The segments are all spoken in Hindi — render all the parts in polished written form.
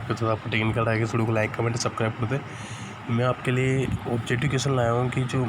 तो आपको टेक्निकल रहेगा, वीडियो को लाइक कमेंट सब्सक्राइब कर दें। मैं आपके लिए ऑब्जेक्टिव क्वेश्चन लाया हूँ कि जो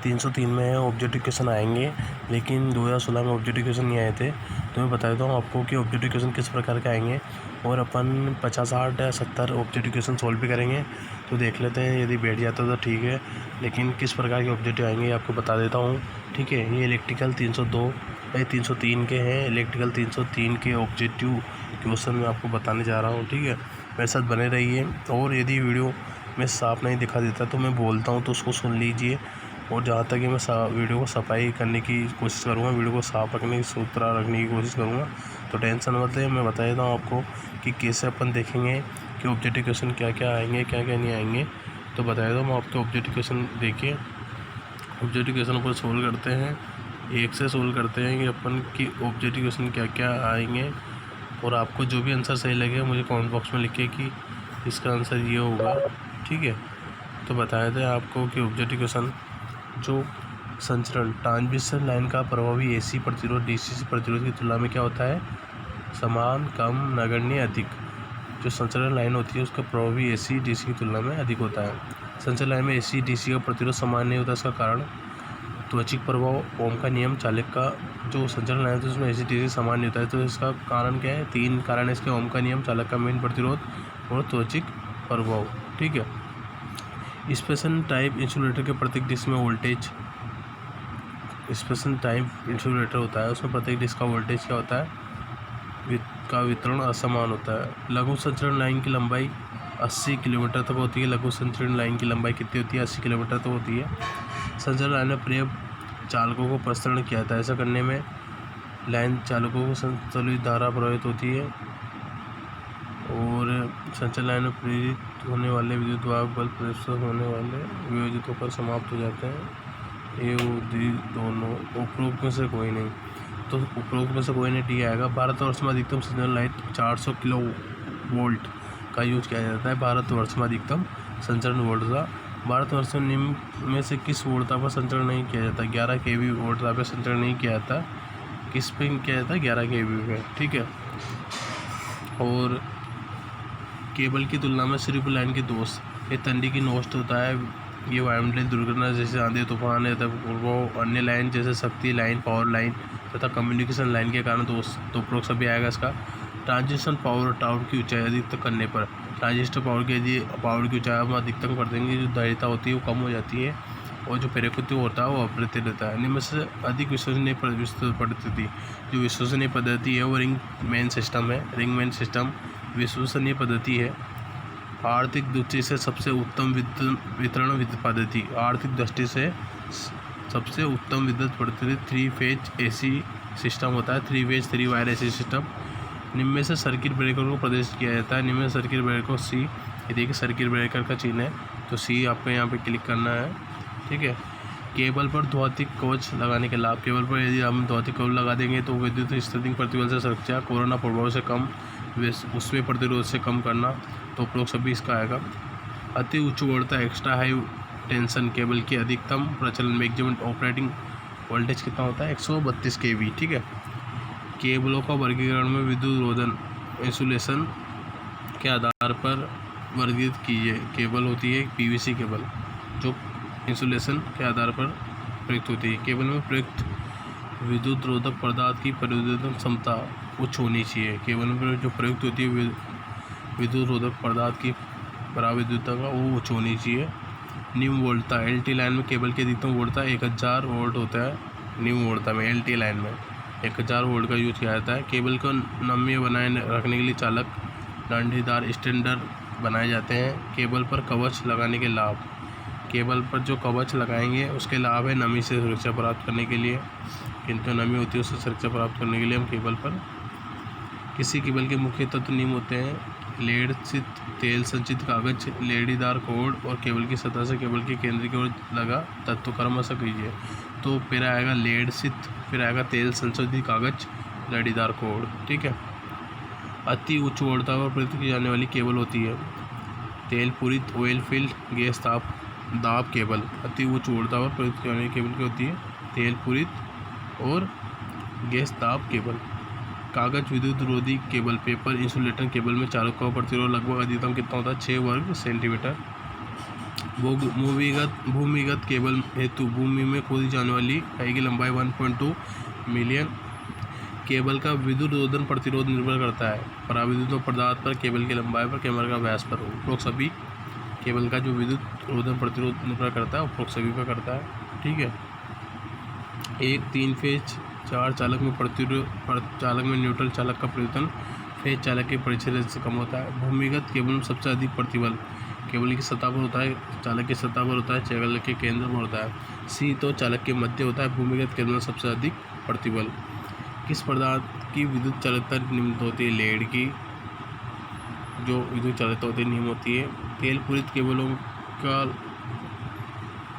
303 में है ऑब्जेक्टिव क्वेश्चन आएंगे, लेकिन 2016 में ऑब्जेक्टिव क्वेश्चन नहीं आए थे। तो मैं बता देता हूँ आपको कि ऑब्जेक्टिव क्वेश्चन किस प्रकार के आएंगे, और अपन 50, 60 या 70 ऑब्जेक्टिव क्वेश्चन सॉल्व भी करेंगे। तो देख लेते हैं, यदि बैठ जाता है तो ठीक है, लेकिन किस प्रकार के ऑब्जेक्टिव आएंगे आपको बता देता हूँ। ठीक है, ये इलेक्ट्रिकल 303 के हैं। इलेक्ट्रिकल 303 के ऑब्जेक्टिव क्वेश्चन मैं आपको बताने जा रहा हूँ। ठीक है, मेरे साथ बने रहिए। और यदि वीडियो में साफ नहीं दिखा देता तो मैं बोलता हूँ तो उसको सुन लीजिए, और जहाँ तक कि मैं वीडियो को सफाई करने की कोशिश करूँगा, वीडियो को साफ रखने की, सुथरा रखने की कोशिश करूँगा। तो टेंशन मत लें, मैं बता देता हूँ आपको कि कैसे अपन देखेंगे कि ऑब्जेक्टिव क्वेश्चन क्या क्या आएंगे, क्या क्या नहीं आएंगे। तो बता देता हूँ मैं आपको ऑब्जेक्टिव क्वेश्चन। देखिए, ऑब्जेक्टिव क्वेश्चन अपन सोल्व करते हैं, एक से सोल्व करते हैं कि अपन की ऑब्जेक्टिव क्वेश्चन क्या क्या आएंगे। और आपको जो भी आंसर सही लगे मुझे कमेंट बॉक्स में लिखिए कि इसका आंसर ये होगा। ठीक है, तो बताया था आपको कि ऑब्जेक्टिव क्वेश्चन जो संचरण ट्रांसमिशन लाइन का प्रभावी एसी प्रतिरोध डीसी प्रतिरोध की तुलना में क्या होता है, समान, कम, नगण्य, अधिक। जो संचरण लाइन होती है उसका प्रभावी एसी डीसी की तुलना में अधिक होता है। संचरण लाइन में एसी डीसी का प्रतिरोध समान नहीं होता, इसका कारण त्वचिक प्रभाव, ओम का नियम, चालक का जो संचरण लाइन होती है उसमें एसी डीसी समान नहीं होता है। तो इसका कारण क्या है, 3 कारण है इसके, ओम का नियम, चालक का मेन प्रतिरोध और त्वचिक प्रभाव। ठीक है, स्पेशन टाइप इंसुलेटर के प्रत्येक डिस्क में वोल्टेज, स्पेशन टाइप इंसुलेटर होता है उसमें प्रत्येक डिस्क का वोल्टेज क्या होता है, का वितरण असमान होता है। लघु संचरण लाइन की लंबाई 80 किलोमीटर तक होती है। लघु संचरण लाइन की लंबाई कितनी होती है, 80 किलोमीटर तक होती है। संचरण लाइन में पर्याप्त चालकों को प्रसारण किया जाता है, ऐसा करने में लाइन चालकों को संचालित धारा प्रभावित होती है, और संचरण लाइन में प्रेरित होने वाले विद्युत वाहक बल प्रदर्शित होने वाले वियोजित होकर समाप्त हो जाते हैं। ए ओ डी दोनों, उपरोक्त में से कोई नहीं। तो उपरोक्त में से कोई नहीं, डी आएगा। भारतवर्ष में अधिकतम संचरण लाइन 400 किलो वोल्ट का यूज किया जाता है। भारतवर्ष में अधिकतम संचरण वोल्टता, भारतवर्ष में निम्न में से किस वोल्टता पर संचरण नहीं किया जाता, 11 kV वोल्टता पर संचरण नहीं किया जाता। किस पे किया जाता है, 11 kV पे। ठीक है, और केबल की तुलना में सिर्फ लाइन के दोष, ये तंडी की नोस्ट होता है, ये वायुमंडलीय दुर्घटना जैसे आंधी तूफान है वो अन्य लाइन जैसे शक्ति लाइन, पावर लाइन तथा कम्युनिकेशन लाइन के कारण दोष। तो उपरोक्त सभी आएगा इसका। ट्रांजिस्टर पावर टावर की ऊंचाई अधिकतम करने पर, ट्रांजिस्टर पावर की यदि पावर की ऊंचाई हम अधिकतम कर देंगे, जो धारिता होती है वो कम हो जाती है, और जो प्रेरकत्व होता है वो अपरिवर्तित रहता है। इनमें से अधिक विश्वसनीय पद्धति, जो विश्वसनीय पद्धति है वो रिंग मेन सिस्टम है। रिंग मेन सिस्टम विश्वसनीय पद्धति है। आर्थिक दृष्टि से सबसे उत्तम वितरण पद्धति, आर्थिक दृष्टि से सबसे उत्तम विद्युत पद्धति 3 फेज एसी सिस्टम होता है, 3 फेज 3 वायर एसी सिस्टम। निम्न में से सर्किट ब्रेकर को प्रदर्शित किया जाता है। निम्न में सर्किट ब्रेकर को सी, ये देखिए सर्किट ब्रेकर का चिन्ह है, तो सी आपको यहाँ पे क्लिक करना है। ठीक है, केबल पर भौतिक कवच लगाने के लाभ, केबल पर यदि हम भौतिक कवच लगा देंगे तो विद्युत स्थितिज प्रतिबल से सुरक्षा, कोरोना प्रभाव से कम, उसमें प्रतिरोध से कम करना। तो उपरोक्त सभी इसका आएगा। अति उच्च वोल्टता एक्स्ट्रा हाई टेंशन केबल की अधिकतम प्रचलन मैक्सिमम ऑपरेटिंग वोल्टेज कितना होता है, 132 kV। ठीक है, केबलों का वर्गीकरण में विद्युत रोधन इंसुलेशन के आधार पर वर्गीकृत कीजिए। केबल होती है पीवीसी केबल जो इंसुलेशन के आधार पर प्रयुक्त होती है। केबल में प्रयुक्त विद्युत रोधक पदार्थ की परिवर्तन क्षमता उच्च होनी चाहिए। केबल में जो प्रयुक्त होती है विद्युत रोधक पदार्थ की पराविद्युतता का वो उच्च होनी चाहिए। निम्न वोल्टता, एलटी लाइन में केबल की अधिकतम वोल्टता 1000 वोल्ट होता है। निम्न वोल्टता में एलटी लाइन में 1000 वोल्ट का यूज किया जाता है। केबल को नम्य बनाए रखने के लिए चालक डंडीदार स्टैंडर बनाए जाते हैं। केबल पर कवच लगाने के लाभ, केबल पर जो कवच लगाएंगे उसके लाभ है नमी से सुरक्षा प्राप्त करने के लिए, किंतु नमी होती है उससे सुरक्षा प्राप्त करने के लिए हम केबल पर, किसी केबल के मुख्य तत्व निम्न होते हैं, लेड स्थित तेल संचित कागज, लेडीदार कोड, और केबल की सतह से केबल के केंद्र की ओर लगा तत्व क्रमशः कीजिए। तो फिर आएगा लेड स्थित, फिर आएगा तेल संशोधित कागज, लेडीदार कोड। ठीक है, अति उच्च वोल्टता पर प्रयुक्त की जाने वाली केबल होती है तेल पूरित ऑयल फील्ड गैस दाब केबल। अति उच्च वोल्टता पर प्रयुक्त की जाने वाली केबल की होती है तेल पूरित और गैस दाब केबल। कागज विद्युत रोधी केबल पेपर इंसुलेटर केबल में चालक का प्रतिरोध लगभग अधिकतम कितना होता है 6 वर्ग सेंटीमीटर। भूमिगत केबल हेतु भूमि में खोदी जाने वाली खाई की लंबाई 1.2 मिलियन। केबल का विद्युत रोधन प्रतिरोध निर्भर करता है पराविद्युत पदार्थ पर, केबल की लंबाई पर, केबल का व्यास पर। उपरोक्त सभी केबल का जो विद्युत रोधन प्रतिरोध निर्भर करता है उपरोक्त सभी पर करता है। ठीक है। एक 3 फेज 4 चालक में न्यूट्रल चालक का परिवर्तन फेज चालक के परिचय से कम होता है। भूमिगत केबल में सबसे अधिक प्रतिबल केबल की सतह पर होता है, चालक की सतह पर होता है, चालक के केंद्र पर होता है। सी तो चालक के मध्य होता है। भूमिगत केबल में सबसे अधिक प्रतिबल। किस पदार्थ की विद्युत चालकता निम्न होती है? लेड की जो विद्युत चालकता होती है निम्न होती है। तेल पूरित केबलों का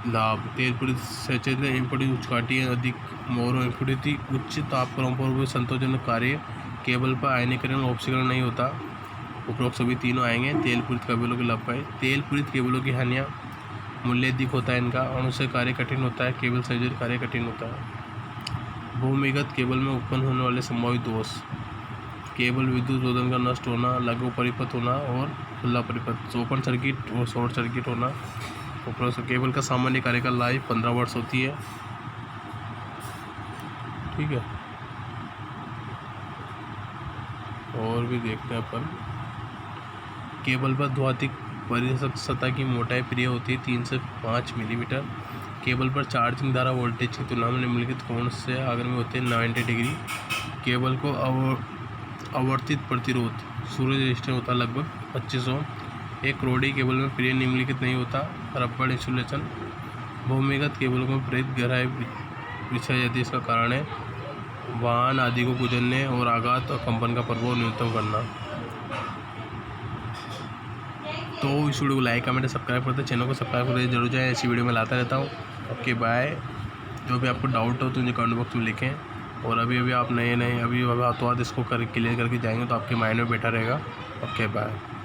लाभ। तेल पूरित सचेतन इम्पुटी उच्चकाठी अधिक मोरो इम्पुटी उच्च तापक्रम पर संतोषजनक कार्य। केबल पर आयनीकरण ऑक्सीकरण नहीं होता। उपरोक्त सभी तीनों आएंगे। तेल पूरित केबलों के लाभ पाए। तेल पूरित केबलों की हानियाँ। मूल्य अधिक होता है इनका, अणु से कार्य कठिन होता है, केबल संयोजन कार्य कठिन होता है। भूमिगत केबल में उत्पन्न होने वाले संभावित दोष। केबल विद्युत रोधन का नष्ट होना, लघु परिपथ होना और खुला परिपथ, ओपन सर्किट और शॉर्ट सर्किट होना। उपरोक्त केबल का सामान्य कार्यकाल लाइफ 15 वर्ष होती है। ठीक है। और भी देखते हैं अपन। केबल पर ध्रुवीय परिपथ सतह की मोटाई प्रिय होती है 3 से 5 मिलीमीटर। केबल पर चार्जिंग धारा वोल्टेज की तुलना में निम्नलिखित कोण से आगे होते हैं 90 डिग्री। केबल को आवर्तित प्रतिरोध सूरज रजिस्टर होता है लगभग 2500। एक करोड़ी केबल में प्रिय निम्नलिखित नहीं होता। रबड़ इंसुलेशन। भूमिगत केबलों में प्रेरित गहराई बिछाई जाती है। इसका कारण है वाहन आदि को गुजरने और आघात और कंपन का प्रभाव न्यूनतम करना। तो इस वीडियो को लाइक कमेंट सब्सक्राइब करते, चैनल को सब्सक्राइब करते जरूर जाए, ऐसी वीडियो में लाता रहता हूँ। Okay bye. जो भी आपको डाउट हो तो मुझे कमेंट बॉक्स में लिखें। और अभी आप नए अभी तो इसको क्लियर करके जाएंगे तो आपके माइंड में बैठा रहेगा। Okay bye.